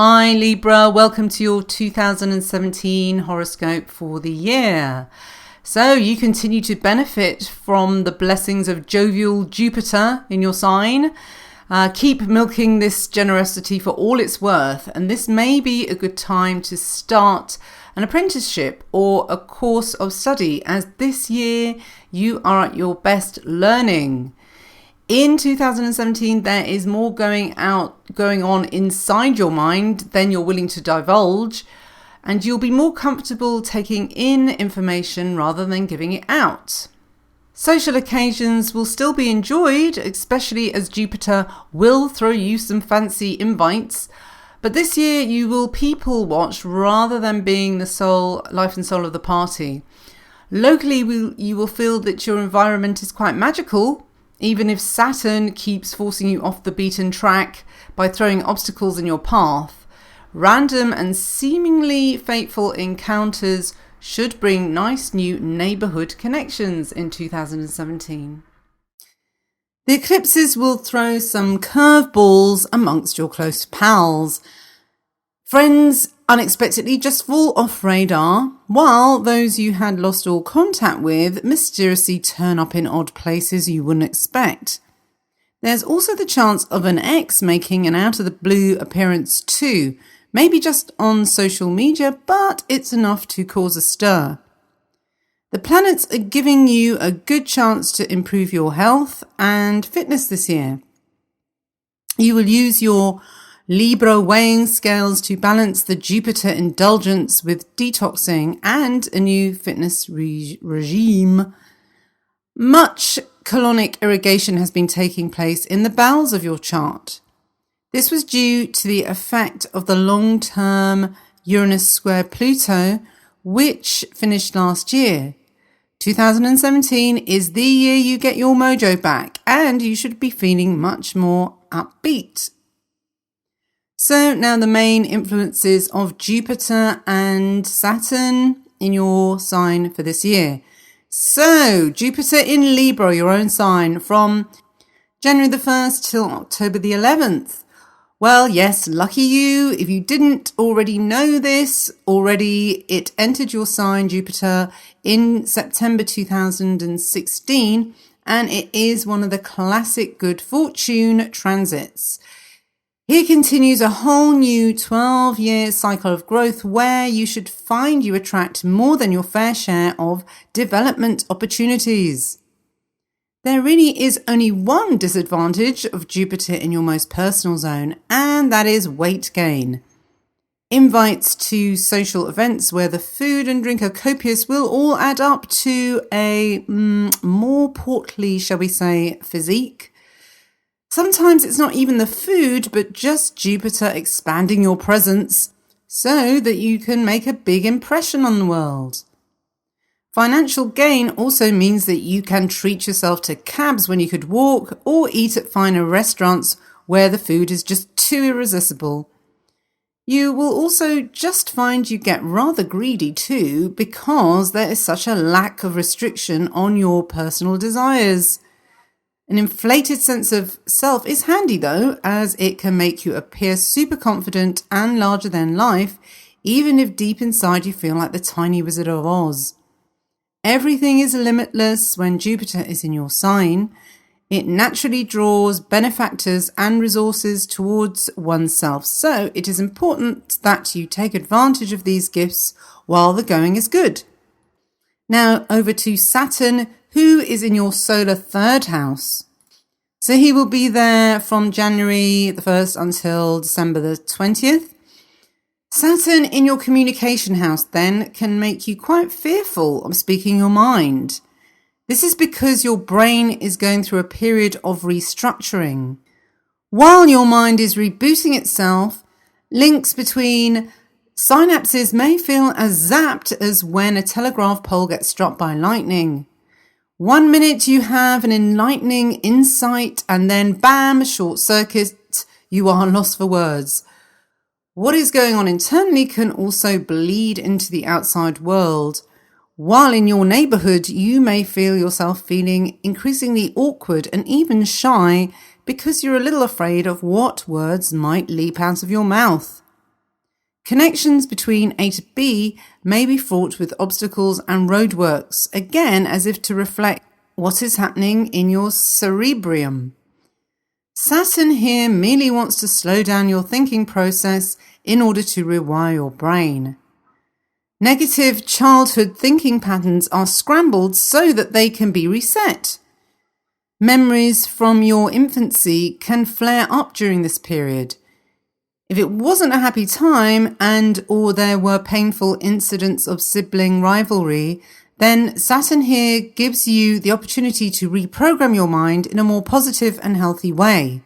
Hi Libra, welcome to your 2017 horoscope for the year. So you continue to benefit from the blessings of jovial Jupiter in your sign. Keep milking this generosity for all it's worth, and this may be a good time to start an apprenticeship or a course of study, as this year you are at your best learning. In 2017, there is more going on inside your mind than you're willing to divulge, and you'll be more comfortable taking in information rather than giving it out. Social occasions will still be enjoyed, especially as Jupiter will throw you some fancy invites, but this year you will people watch rather than being the life and soul of the party. Locally, you will feel that your environment is quite magical, even if Saturn keeps forcing you off the beaten track by throwing obstacles in your path. Random and seemingly fateful encounters should bring nice new neighborhood connections in 2017. The eclipses will throw some curveballs amongst your close pals. Friends unexpectedly just fall off radar, while those you had lost all contact with mysteriously turn up in odd places you wouldn't expect. There's also the chance of an ex making an out-of-the-blue appearance too, maybe just on social media, but it's enough to cause a stir. The planets are giving you a good chance to improve your health and fitness this year. You will use your Libra weighing scales to balance the Jupiter indulgence with detoxing and a new fitness regime. Much colonic irrigation has been taking place in the bowels of your chart. This was due to the effect of the long-term Uranus square Pluto, which finished last year. 2017 is the year you get your mojo back, and you should be feeling much more upbeat. So now the main influences of Jupiter and Saturn in your sign for this year. So Jupiter in Libra, your own sign, from January the 1st till October the 11th. Well, yes, lucky you. If you didn't already know this already, it entered your sign, Jupiter, in September 2016, and it is one of the classic good fortune transits. Here continues a whole new 12-year cycle of growth where you should find you attract more than your fair share of development opportunities. There really is only one disadvantage of Jupiter in your most personal zone, and that is weight gain. Invites to social events where the food and drink are copious will all add up to a more portly, shall we say, physique. Sometimes it's not even the food, but just Jupiter expanding your presence so that you can make a big impression on the world. Financial gain also means that you can treat yourself to cabs when you could walk, or eat at finer restaurants where the food is just too irresistible. You will also just find you get rather greedy too, because there is such a lack of restriction on your personal desires. An inflated sense of self is handy though, as it can make you appear super confident and larger than life, even if deep inside you feel like the tiny Wizard of Oz. Everything is limitless when Jupiter is in your sign. It naturally draws benefactors and resources towards oneself, so it is important that you take advantage of these gifts while the going is good. Now over to Saturn, who is in your solar third house. So he will be there from January the 1st until December the 20th. Saturn in your communication house then can make you quite fearful of speaking your mind. This is because your brain is going through a period of restructuring. While your mind is rebooting itself, links between synapses may feel as zapped as when a telegraph pole gets struck by lightning. 1 minute you have an enlightening insight, and then bam, short circuit, you are lost for words. What is going on internally can also bleed into the outside world. While in your neighborhood, you may feel yourself feeling increasingly awkward and even shy because you're a little afraid of what words might leap out of your mouth. Connections between A to B may be fraught with obstacles and roadworks, again as if to reflect what is happening in your cerebrium. Saturn here merely wants to slow down your thinking process in order to rewire your brain. Negative childhood thinking patterns are scrambled so that they can be reset. Memories from your infancy can flare up during this period. If it wasn't a happy time or there were painful incidents of sibling rivalry, then Saturn here gives you the opportunity to reprogram your mind in a more positive and healthy way.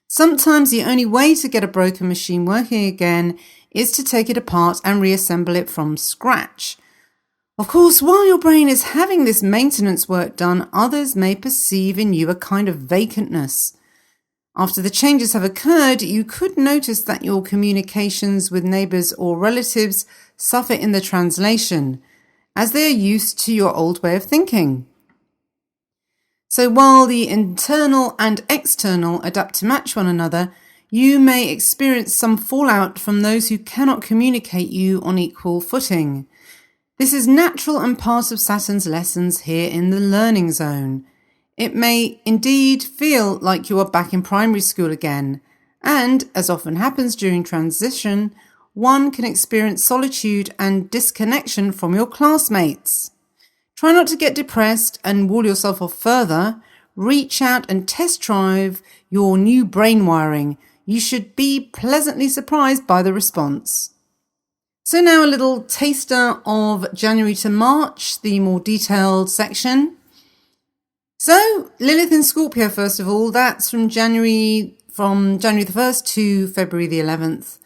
Sometimes the only way to get a broken machine working again is to take it apart and reassemble it from scratch. Of course, while your brain is having this maintenance work done, others may perceive in you a kind of vacantness. After the changes have occurred, you could notice that your communications with neighbours or relatives suffer in the translation, as they are used to your old way of thinking. So while the internal and external adapt to match one another, you may experience some fallout from those who cannot communicate you on equal footing. This is natural and part of Saturn's lessons here in the learning zone. It may indeed feel like you are back in primary school again, and, as often happens during transition, one can experience solitude and disconnection from your classmates. Try not to get depressed and wall yourself off further. Reach out and test drive your new brain wiring. You should be pleasantly surprised by the response. So now a little taster of January to March, the more detailed section. So Lilith in Scorpio, first of all, that's from January the 1st to February the 11th.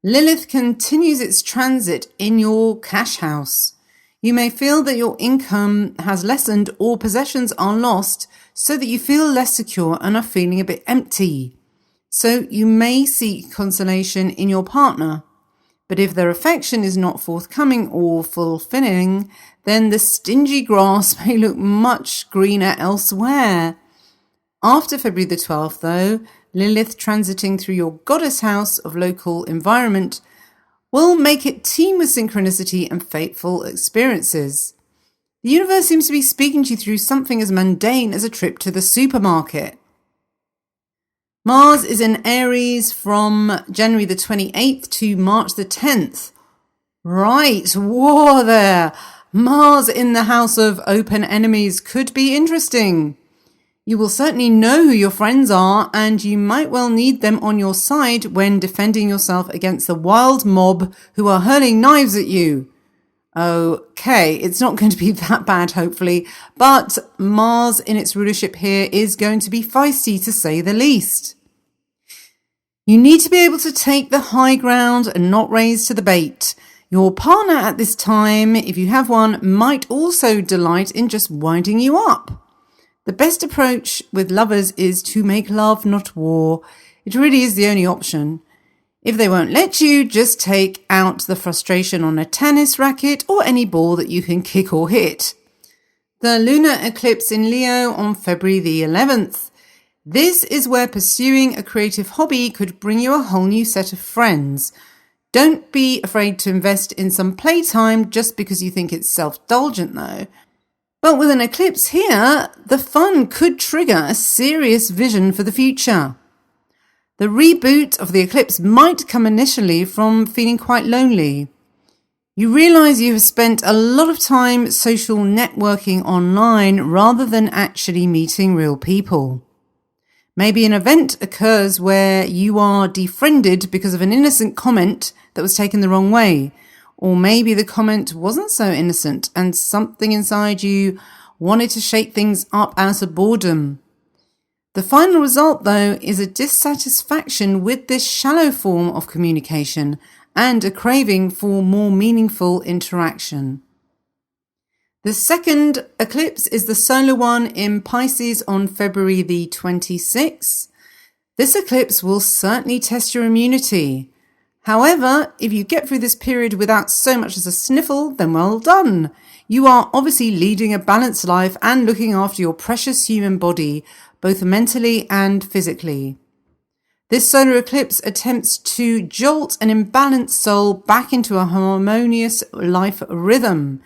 Lilith continues its transit in your cash house. You may feel that your income has lessened or possessions are lost so that you feel less secure and are feeling a bit empty. So you may seek consolation in your partner. But if their affection is not forthcoming or fulfilling, then the stingy grass may look much greener elsewhere. After February the 12th, though, Lilith transiting through your goddess house of local environment will make it teem with synchronicity and fateful experiences. The universe seems to be speaking to you through something as mundane as a trip to the supermarket. Mars is in Aries from January the 28th to March the 10th. Right, war there. Mars in the house of open enemies could be interesting. You will certainly know who your friends are, and you might well need them on your side when defending yourself against the wild mob who are hurling knives at you. Okay, it's not going to be that bad, hopefully, but Mars in its rulership here is going to be feisty, to say the least. You need to be able to take the high ground and not raise to the bait. Your partner at this time, if you have one, might also delight in just winding you up. The best approach with lovers is to make love, not war. It really is the only option. If they won't let you, just take out the frustration on a tennis racket or any ball that you can kick or hit. The lunar eclipse in Leo on February the 11th. This is where pursuing a creative hobby could bring you a whole new set of friends. Don't be afraid to invest in some playtime just because you think it's self-indulgent though. But with an eclipse here, the fun could trigger a serious vision for the future. The reboot of the eclipse might come initially from feeling quite lonely. You realise you have spent a lot of time social networking online rather than actually meeting real people. Maybe an event occurs where you are defriended because of an innocent comment that was taken the wrong way. Or maybe the comment wasn't so innocent and something inside you wanted to shake things up out of boredom. The final result, though, is a dissatisfaction with this shallow form of communication and a craving for more meaningful interaction. The second eclipse is the solar one in Pisces on February the 26th. This eclipse will certainly test your immunity. However, if you get through this period without so much as a sniffle, then well done. You are obviously leading a balanced life and looking after your precious human body, both mentally and physically. This solar eclipse attempts to jolt an imbalanced soul back into a harmonious life rhythm.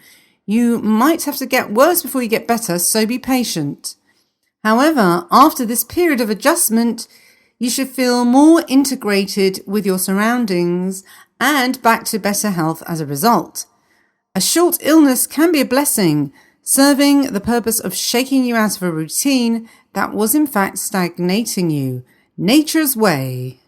You might have to get worse before you get better, so be patient. However, after this period of adjustment, you should feel more integrated with your surroundings and back to better health as a result. A short illness can be a blessing, serving the purpose of shaking you out of a routine that was in fact stagnating you. Nature's way.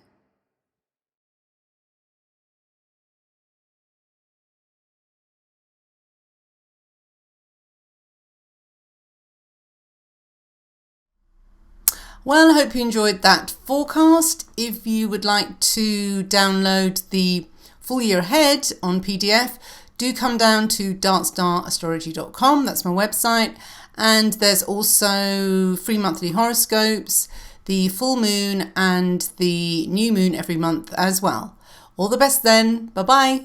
Well, I hope you enjoyed that forecast. If you would like to download the full year ahead on PDF, do come down to darkstarastrology.com. That's my website. And there's also free monthly horoscopes, the full moon and the new moon every month as well. All the best then. Bye-bye.